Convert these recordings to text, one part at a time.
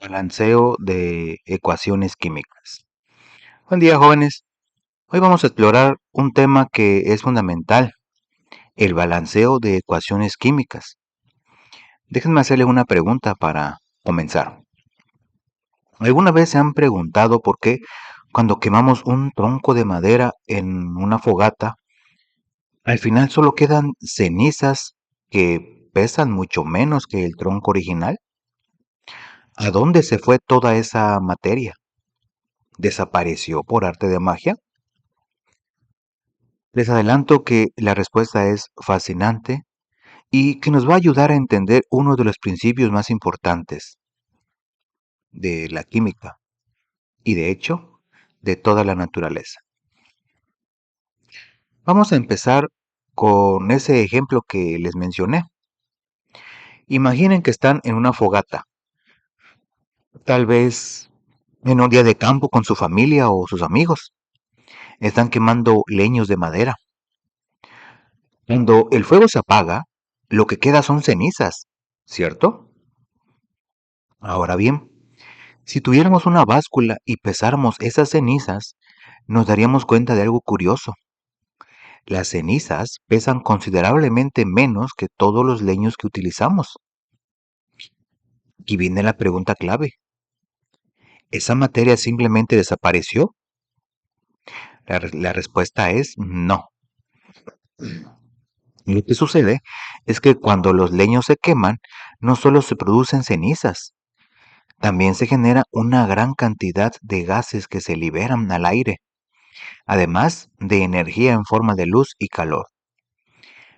Balanceo de ecuaciones químicas. Buen día, jóvenes. Hoy vamos a explorar un tema que es fundamental, el balanceo de ecuaciones químicas. Déjenme hacerles una pregunta para comenzar. ¿Alguna vez se han preguntado por qué cuando quemamos un tronco de madera en una fogata, al final solo quedan cenizas que pesan mucho menos que el tronco original? ¿A dónde se fue toda esa materia? ¿Desapareció por arte de magia? Les adelanto que la respuesta es fascinante y que nos va a ayudar a entender uno de los principios más importantes de la química y de hecho de toda la naturaleza. Vamos a empezar con ese ejemplo que les mencioné. Imaginen que están en una fogata, tal vez en un día de campo con su familia o sus amigos. Están quemando leños de madera. Cuando el fuego se apaga, lo que queda son cenizas, ¿cierto? Ahora bien, si tuviéramos una báscula y pesáramos esas cenizas, nos daríamos cuenta de algo curioso. Las cenizas pesan considerablemente menos que todos los leños que utilizamos. Y viene la pregunta clave. ¿Esa materia simplemente desapareció? La respuesta es no. Lo que sucede es que cuando los leños se queman, no solo se producen cenizas, también se genera una gran cantidad de gases que se liberan al aire, además de energía en forma de luz y calor.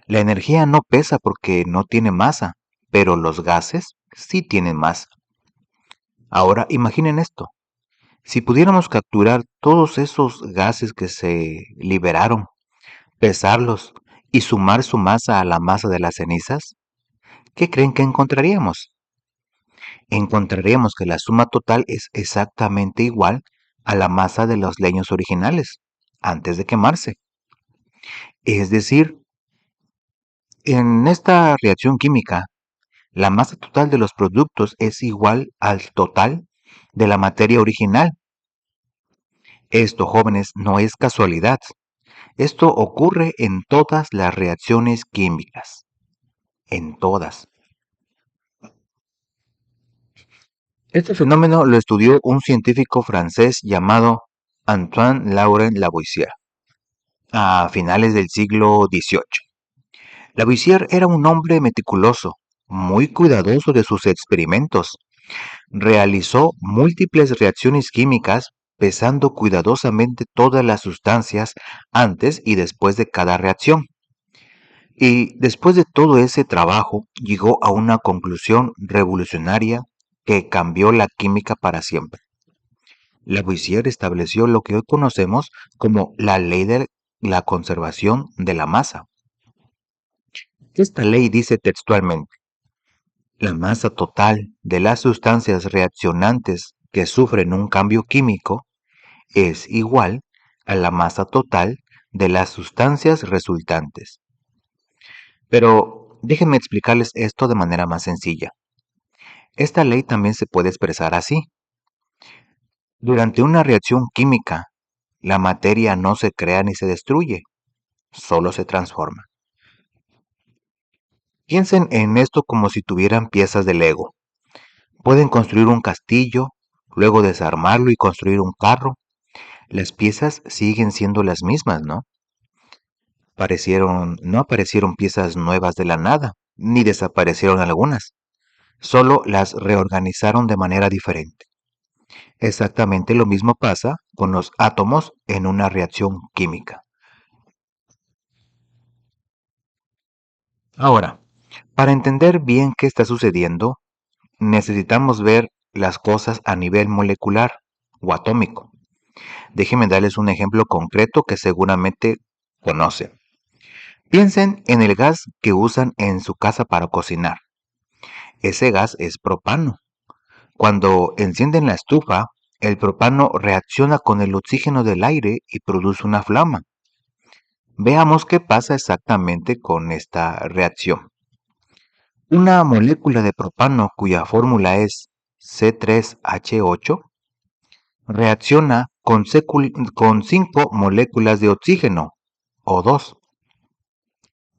La energía no pesa porque no tiene masa, pero los gases sí tienen masa. Ahora imaginen esto. Si pudiéramos capturar todos esos gases que se liberaron, pesarlos y sumar su masa a la masa de las cenizas, ¿qué creen que encontraríamos? Encontraríamos que la suma total es exactamente igual a la masa de los leños originales, antes de quemarse. Es decir, en esta reacción química, la masa total de los productos es igual al total de la materia original. Esto, jóvenes, no es casualidad. Esto ocurre en todas las reacciones químicas. En todas. Este fenómeno lo estudió un científico francés llamado Antoine Laurent Lavoisier a finales del siglo XVIII. Lavoisier era un hombre meticuloso, muy cuidadoso de sus experimentos. Realizó múltiples reacciones químicas pesando cuidadosamente todas las sustancias antes y después de cada reacción. Y después de todo ese trabajo llegó a una conclusión revolucionaria que cambió la química para siempre. Lavoisier estableció lo que hoy conocemos como la ley de la conservación de la masa. Esta ley dice textualmente: la masa total de las sustancias reaccionantes que sufren un cambio químico es igual a la masa total de las sustancias resultantes. Pero déjenme explicarles esto de manera más sencilla. Esta ley también se puede expresar así. Durante una reacción química, la materia no se crea ni se destruye, solo se transforma. Piensen en esto como si tuvieran piezas de Lego. Pueden construir un castillo, luego desarmarlo y construir un carro. Las piezas siguen siendo las mismas, ¿no? No aparecieron piezas nuevas de la nada, ni desaparecieron algunas. Solo las reorganizaron de manera diferente. Exactamente lo mismo pasa con los átomos en una reacción química. Ahora, para entender bien qué está sucediendo, necesitamos ver las cosas a nivel molecular o atómico. Déjenme darles un ejemplo concreto que seguramente conocen. Piensen en el gas que usan en su casa para cocinar. Ese gas es propano. Cuando encienden la estufa, el propano reacciona con el oxígeno del aire y produce una flama. Veamos qué pasa exactamente con esta reacción. Una molécula de propano cuya fórmula es C3H8, reacciona con 5 moléculas de oxígeno, O2.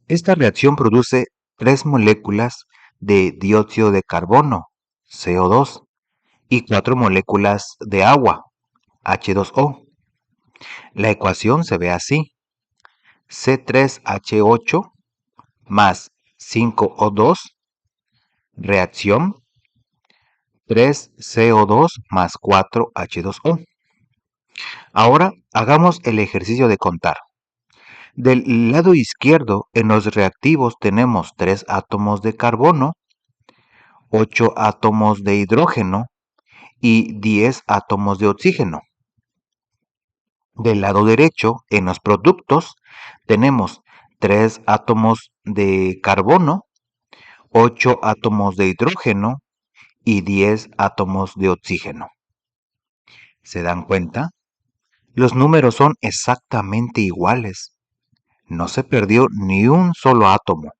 Esta reacción produce 3 moléculas de dióxido de carbono, CO2, y 4 moléculas de agua, H2O. La ecuación se ve así: C3H8 más 5O2, reacción 3CO2 más 4H2O. Ahora hagamos el ejercicio de contar. Del lado izquierdo, en los reactivos tenemos 3 átomos de carbono, 8 átomos de hidrógeno y 10 átomos de oxígeno. Del lado derecho, en los productos, tenemos 3 átomos de carbono, 8 átomos de hidrógeno y 10 átomos de oxígeno. ¿Se dan cuenta? Los números son exactamente iguales. No se perdió ni un solo átomo.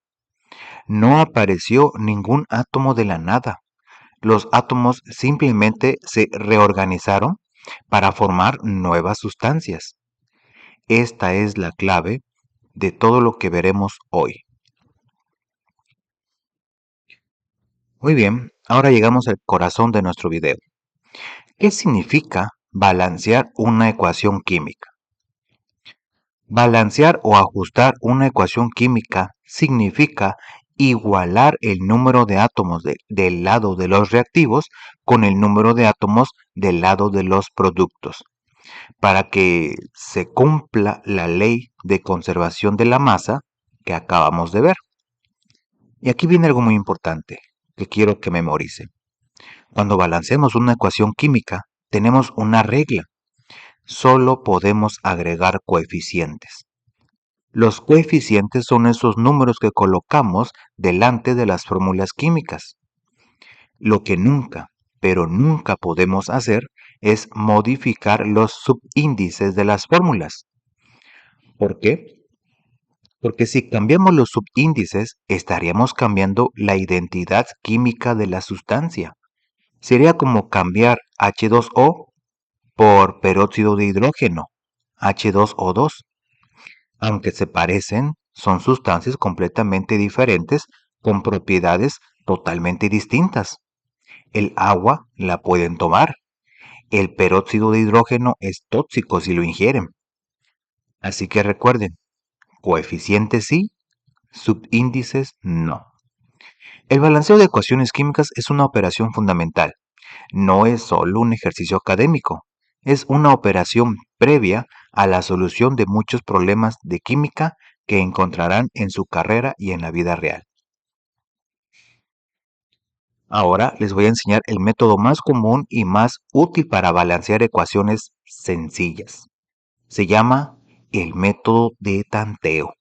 No apareció ningún átomo de la nada. Los átomos simplemente se reorganizaron para formar nuevas sustancias. Esta es la clave de todo lo que veremos hoy. Muy bien, ahora llegamos al corazón de nuestro video. ¿Qué significa balancear una ecuación química? Balancear o ajustar una ecuación química significa igualar el número de átomos del lado de los reactivos con el número de átomos del lado de los productos, para que se cumpla la ley de conservación de la masa que acabamos de ver. Y aquí viene algo muy importante que quiero que memorice. Cuando balanceamos una ecuación química, tenemos una regla. Solo podemos agregar coeficientes. Los coeficientes son esos números que colocamos delante de las fórmulas químicas. Lo que nunca, pero nunca podemos hacer es modificar los subíndices de las fórmulas. ¿Por qué? Porque si cambiamos los subíndices, estaríamos cambiando la identidad química de la sustancia. Sería como cambiar H2O por peróxido de hidrógeno, H2O2. Aunque se parecen, son sustancias completamente diferentes con propiedades totalmente distintas. El agua la pueden tomar. El peróxido de hidrógeno es tóxico si lo ingieren. Así que recuerden, coeficientes sí, subíndices no. El balanceo de ecuaciones químicas es una operación fundamental. No es solo un ejercicio académico, es una operación previa a la solución de muchos problemas de química que encontrarán en su carrera y en la vida real. Ahora les voy a enseñar el método más común y más útil para balancear ecuaciones sencillas. Se llama el método de tanteo.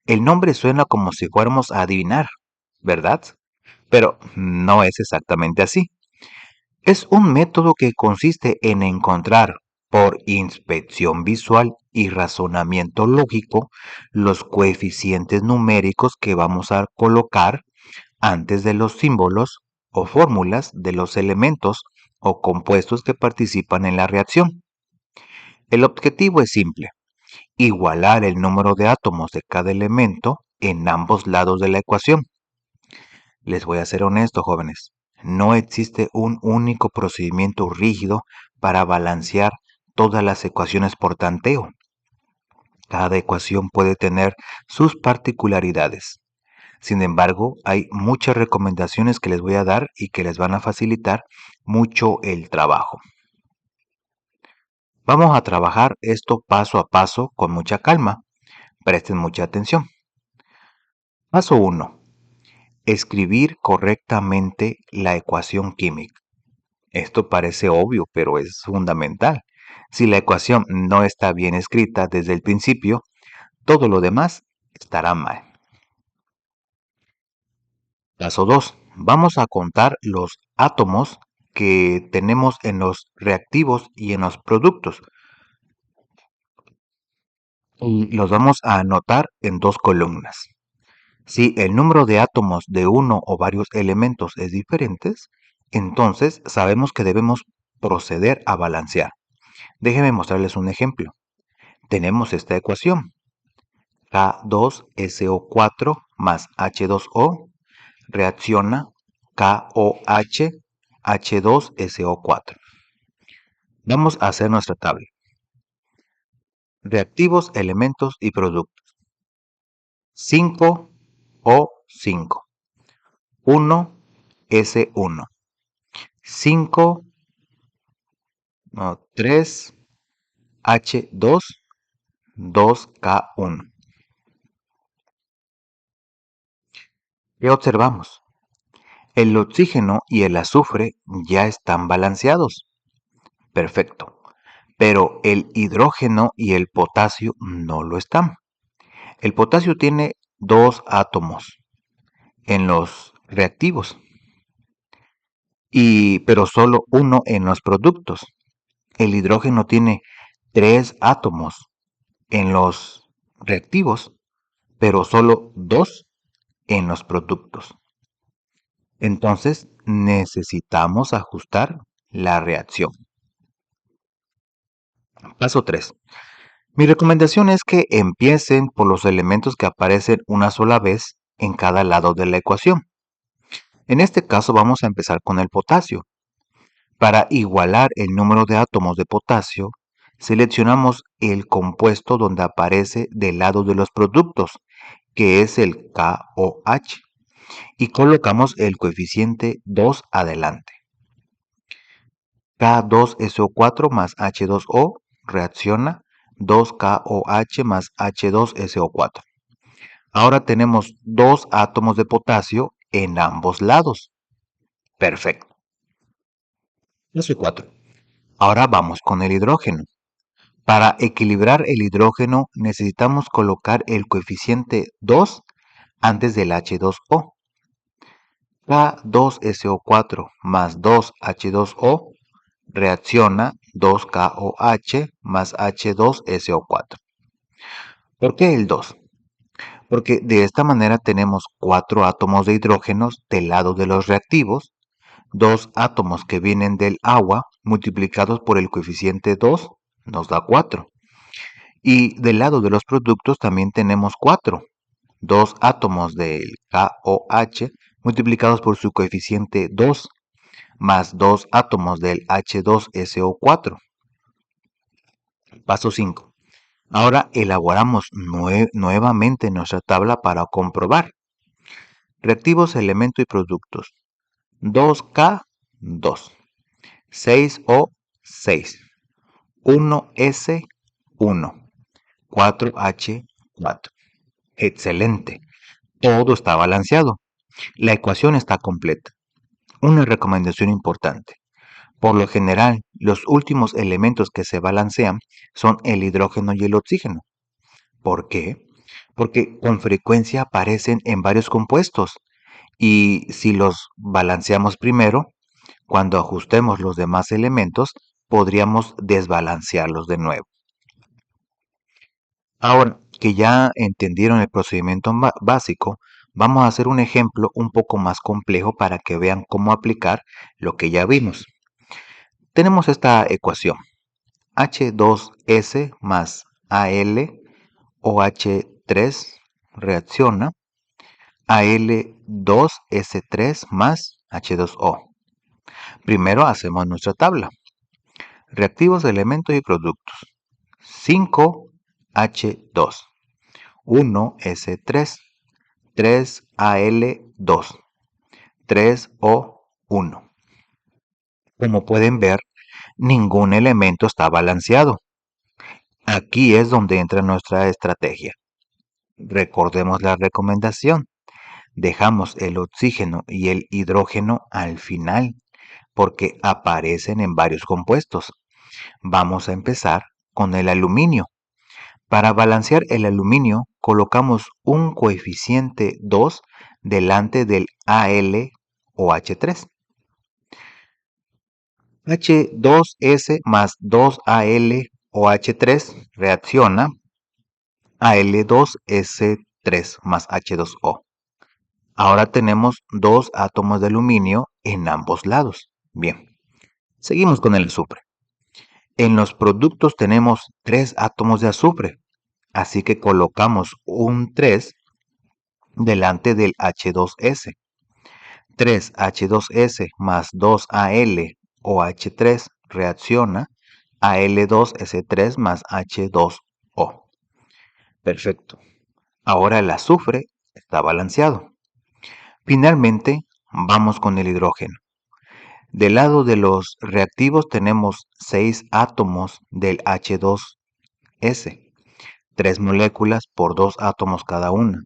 El nombre suena como si fuéramos a adivinar, ¿verdad? Pero no es exactamente así. Es un método que consiste en encontrar, por inspección visual y razonamiento lógico, los coeficientes numéricos que vamos a colocar antes de los símbolos o fórmulas de los elementos o compuestos que participan en la reacción. El objetivo es simple: igualar el número de átomos de cada elemento en ambos lados de la ecuación. Les voy a ser honesto, jóvenes. No existe un único procedimiento rígido para balancear todas las ecuaciones por tanteo. Cada ecuación puede tener sus particularidades. Sin embargo, hay muchas recomendaciones que les voy a dar y que les van a facilitar mucho el trabajo. Vamos a trabajar esto paso a paso con mucha calma. Presten mucha atención. Paso 1. Escribir correctamente la ecuación química. Esto parece obvio, pero es fundamental. Si la ecuación no está bien escrita desde el principio, todo lo demás estará mal. Paso 2. Vamos a contar los átomos que tenemos en los reactivos y en los productos. Y los vamos a anotar en 2 columnas. Si el número de átomos de uno o varios elementos es diferente, Entonces sabemos que debemos proceder a balancear. Déjenme mostrarles un ejemplo. Tenemos esta ecuación. K2SO4 más H2O reacciona KOH H2SO4. Vamos a hacer nuestra tabla. Reactivos, elementos y productos. 5O5. 1S1. 5, 3H2, 2K1. ¿Qué observamos? El oxígeno y el azufre ya están balanceados. Perfecto. Pero el hidrógeno y el potasio no lo están. El potasio tiene 2 átomos en los reactivos, pero solo uno en los productos. El hidrógeno tiene 3 átomos en los reactivos, pero solo 2 en los productos. Entonces necesitamos ajustar la reacción. Paso 3. Mi recomendación es que empiecen por los elementos que aparecen una sola vez en cada lado de la ecuación. En este caso vamos a empezar con el potasio. Para igualar el número de átomos de potasio, seleccionamos el compuesto donde aparece del lado de los productos, que es el KOH, y colocamos el coeficiente 2 adelante. K2SO4 más H2O reacciona 2KOH más H2SO4. Ahora tenemos 2 átomos de potasio en ambos lados. Perfecto. Paso 4. Ahora vamos con el hidrógeno. Para equilibrar el hidrógeno necesitamos colocar el coeficiente 2 antes del H2O. K2SO4 más 2H2O reacciona 2KOH más H2SO4. ¿Por qué el 2? Porque de esta manera tenemos 4 átomos de hidrógeno del lado de los reactivos, 2 átomos que vienen del agua multiplicados por el coeficiente 2 nos da 4. Y del lado de los productos también tenemos 4. 2 átomos del KOH multiplicados por su coeficiente 2 más 2 átomos del H2SO4. Paso 5. Ahora elaboramos nuevamente nuestra tabla para comprobar. Reactivos, elemento y productos. 2K2. 6O6. 1S1. 4H4. Excelente. Todo está balanceado. La ecuación está completa. Una recomendación importante. Por lo general, los últimos elementos que se balancean son el hidrógeno y el oxígeno. ¿Por qué? Porque con frecuencia aparecen en varios compuestos y si los balanceamos primero, cuando ajustemos los demás elementos, podríamos desbalancearlos de nuevo. Ahora que ya entendieron el procedimiento básico, vamos a hacer un ejemplo un poco más complejo para que vean cómo aplicar lo que ya vimos. Tenemos esta ecuación. H2S más AlOH3 reacciona Al2S3 más H2O. Primero hacemos nuestra tabla. Reactivos, elementos y productos. 5H2, 1S3, 3Al2, 3O1. Como pueden ver, ningún elemento está balanceado. Aquí es donde entra nuestra estrategia. Recordemos la recomendación. Dejamos el oxígeno y el hidrógeno al final porque aparecen en varios compuestos. Vamos a empezar con el aluminio. Para balancear el aluminio colocamos un coeficiente 2 delante del Al o H3. H2S más 2Al o H3 reacciona Al2S3 más H2O. Ahora tenemos dos átomos de aluminio en ambos lados. Bien, seguimos con el azufre. En los productos tenemos tres átomos de azufre, así que colocamos un 3 delante del H2S. 3H2S más 2Al o H3 reacciona a Al2S3 más H2O. Perfecto. Ahora el azufre está balanceado. Finalmente, vamos con el hidrógeno. Del lado de los reactivos tenemos 6 átomos del H2S, 3 moléculas por 2 átomos cada una,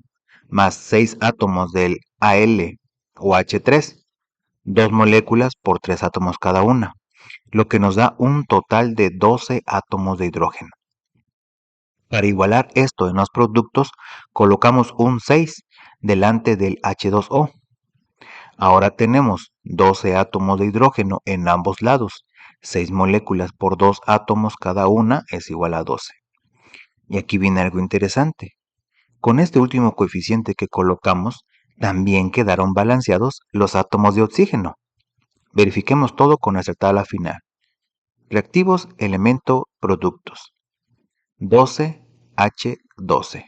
más 6 átomos del Al o H3, 2 moléculas por 3 átomos cada una, lo que nos da un total de 12 átomos de hidrógeno. Para igualar esto en los productos, colocamos un 6 delante del H2O. Ahora tenemos 12 átomos de hidrógeno en ambos lados. 6 moléculas por 2 átomos cada una es igual a 12. Y aquí viene algo interesante. Con este último coeficiente que colocamos, también quedaron balanceados los átomos de oxígeno. Verifiquemos todo con nuestra tabla final. Reactivos, elemento, productos. 12H12.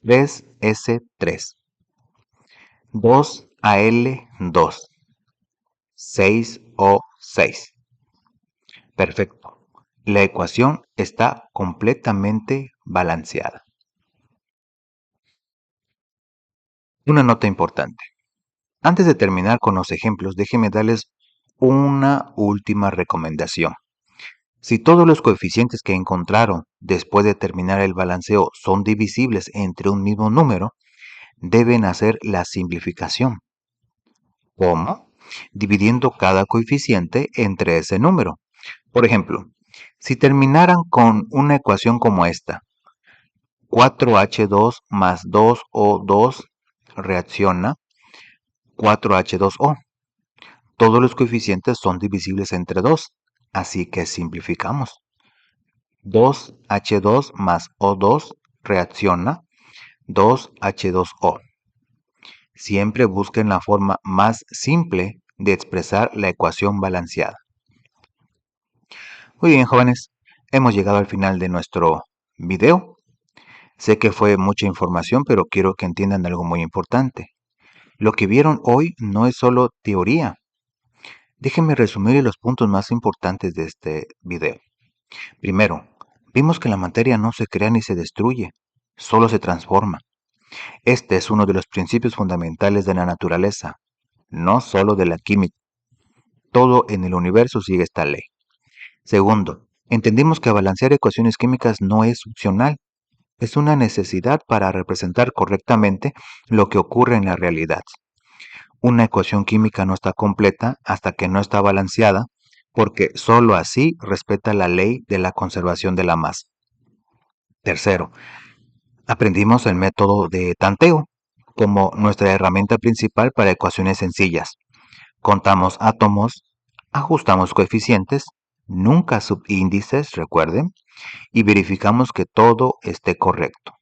3S3. 2Al2. 6O6. Perfecto. La ecuación está completamente balanceada. Una nota importante. Antes de terminar con los ejemplos, déjenme darles una última recomendación. Si todos los coeficientes que encontraron después de terminar el balanceo son divisibles entre un mismo número, deben hacer la simplificación. ¿Cómo? Dividiendo cada coeficiente entre ese número. Por ejemplo, si terminaran con una ecuación como esta, 4H2 más 2O2 reacciona 4H2O. Todos los coeficientes son divisibles entre 2, así que simplificamos. 2H2 más O2 reacciona 2H2O. Siempre busquen la forma más simple de expresar la ecuación balanceada. Muy bien, jóvenes, hemos llegado al final de nuestro video. Sé que fue mucha información, pero quiero que entiendan algo muy importante. Lo que vieron hoy no es solo teoría. Déjenme resumir los puntos más importantes de este video. Primero, vimos que la materia no se crea ni se destruye, solo se transforma. Este es uno de los principios fundamentales de la naturaleza, no solo de la química. Todo en el universo sigue esta ley. Segundo, entendimos que balancear ecuaciones químicas no es opcional, es una necesidad para representar correctamente lo que ocurre en la realidad. Una ecuación química no está completa hasta que no está balanceada, porque sólo así respeta la ley de la conservación de la masa. Tercero, aprendimos el método de tanteo como nuestra herramienta principal para ecuaciones sencillas. Contamos átomos, ajustamos coeficientes, nunca subíndices, recuerden, y verificamos que todo esté correcto.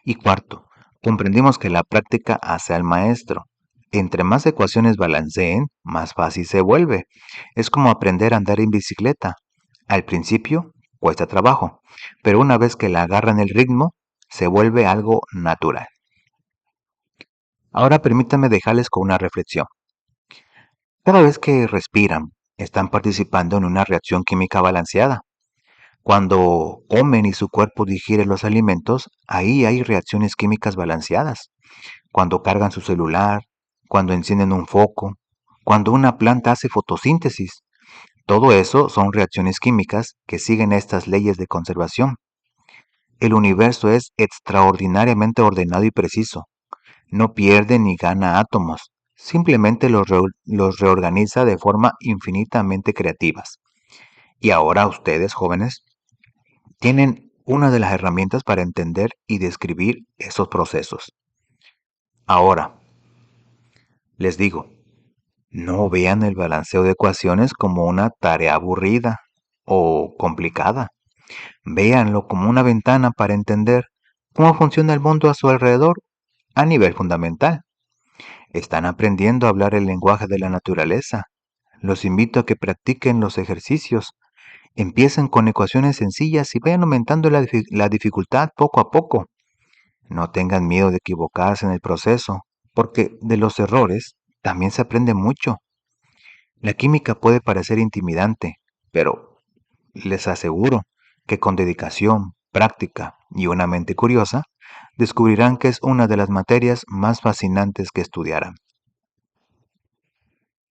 Y cuarto, comprendimos que la práctica hace al maestro. Entre más ecuaciones balanceen, más fácil se vuelve. Es como aprender a andar en bicicleta. Al principio cuesta trabajo, pero una vez que la agarran el ritmo, se vuelve algo natural. Ahora permítanme dejarles con una reflexión. Cada vez que respiran, están participando en una reacción química balanceada. Cuando comen y su cuerpo digiere los alimentos, ahí hay reacciones químicas balanceadas. Cuando cargan su celular, cuando encienden un foco, cuando una planta hace fotosíntesis. Todo eso son reacciones químicas que siguen estas leyes de conservación. El universo es extraordinariamente ordenado y preciso. No pierde ni gana átomos, simplemente los reorganiza de forma infinitamente creativas. Y ahora ustedes, jóvenes, tienen una de las herramientas para entender y describir esos procesos. Ahora, les digo, no vean el balanceo de ecuaciones como una tarea aburrida o complicada. Véanlo como una ventana para entender cómo funciona el mundo a su alrededor a nivel fundamental. Están aprendiendo a hablar el lenguaje de la naturaleza. Los invito a que practiquen los ejercicios. Empiecen con ecuaciones sencillas y vayan aumentando la dificultad poco a poco. No tengan miedo de equivocarse en el proceso, porque de los errores también se aprende mucho. La química puede parecer intimidante, pero les aseguro que con dedicación, práctica y una mente curiosa, descubrirán que es una de las materias más fascinantes que estudiarán.